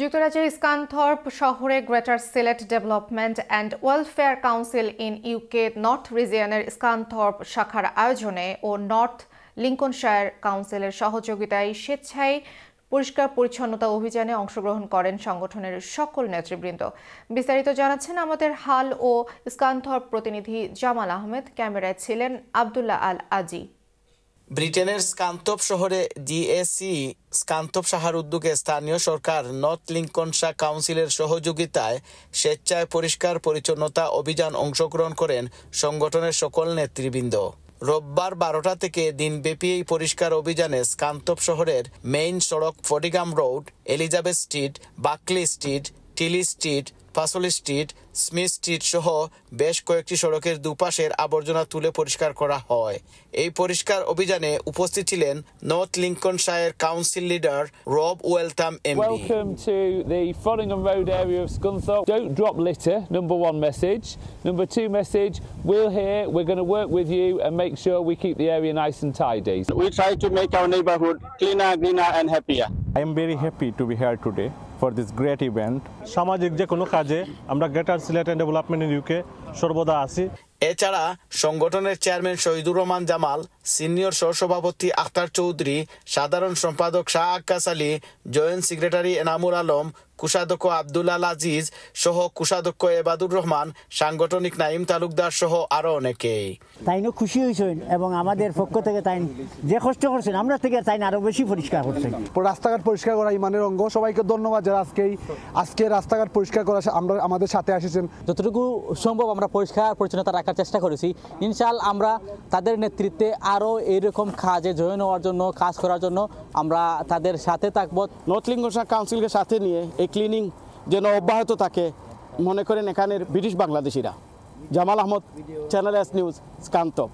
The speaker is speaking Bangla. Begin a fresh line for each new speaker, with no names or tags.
যুক্তরাজ্যের স্কানথর্প শহরে greater Sylhet development and welfare council in UK north রিজিয়নের স্কানথর্প শাখার আয়োজনে ও নর্থ লিঙ্কনশায়ার কাউন্সিলের সহযোগিতায় স্বেচ্ছায় পরিষ্কার পরিচ্ছন্নতা অভিযানে অংশগ্রহণ করেন সংগঠনের সকল নেতৃবৃন্দ। বিস্তারিত জানাচ্ছেন আমাদের হাল ও স্কানথর্প প্রতিনিধি জামাল আহমেদ। ক্যামেরায় ছিলেন আব্দুল্লাহ আল আজি।
ব্রিটেনের স্কানথর্প শহরে ডিএসি স্কানথর্প শাখার উদ্যোগে স্থানীয় সরকার নর্থ লিঙ্কনশায়ার কাউন্সিলের সহযোগিতায় স্বেচ্ছায় পরিষ্কার পরিচ্ছন্নতা অভিযান অংশগ্রহণ করেন সংগঠনের সকল নেতৃবৃন্দ। রোববার 12টা থেকে দিনব্যাপী এই পরিষ্কার অভিযানে স্কানথর্প শহরের মেইন সড়ক Frodingham road, Elizabeth street, Buckley street, Tilly street, Pasley street, Smith street সহ বেশ কয়েকটি সড়কের দুপাশের আবর্জনা তুলে পরিষ্কার করা হয়। এই পরিষ্কার অভিযানে উপস্থিত ছিলেন নর্থ লিঙ্কনশায়ার কাউন্সিল লিডার রব ওয়েলথাম MP.
Welcome to the Frodingham Road area of Scunthorpe. Don't drop litter, number one message. Number two message, we're here, we're going to work with you and make sure we keep the area nice and tidy.
We try to make our neighborhood cleaner, greener and happier.
I am very happy to be here today for this great event. সামাজিক যে কোনো কাজে আমরা greater Sylhet and development in UK সর্বদা আছি।
এছাড়া সংগঠনের চেয়ারম্যান শহীদুর রহমান জামাল, সিনিয়র সহসভাপতি আখতার চৌধুরী, সাধারণ সম্পাদক শাহ আক্কাস আলী, জয়েন্ট সেক্রেটারি এনামুল আলম, কোষাধ্যক্ষ আব্দুল্লাহ আল আজিজ সহ কোষাধ্যক্ষ এবাদুর রহমান, সাংগঠনিক নাইম তালুকদার সহ আরো অনেকেই।
তাইনও খুশি হয়েছেন এবং আমাদের পক্ষ থেকে তাই যে কষ্ট করছেন আমরা থেকে তাই আরো বেশি পরিষ্কার করছেন।
রাস্তাঘাট পরিষ্কার করা ইমানের অঙ্গ। সবাইকে ধন্যবাদ যারা আজকে রাস্তাঘাট পরিষ্কার করা আমরা আমাদের সাথে এসেছেন।
যতটুকু সম্ভব আমরা পরিষ্কার পরিচ্ছন্নতা রাখার চেষ্টা করেছি। ইনশাআল্লাহ আমরা তাদের নেতৃত্বে আরো এইরকম কাজে জয়েন হওয়ার জন্য, কাজ করার জন্য আমরা তাদের সাথে থাকব।
নর্থ লিঙ্কনশায়ার কাউন্সিলকে সাথে নিয়ে এই ক্লিনিং যেন অব্যাহত থাকে মনে করেন এখানের ব্রিটিশ বাংলাদেশিরা। Jamal Ahmed, channel S news, স্কানথর্প।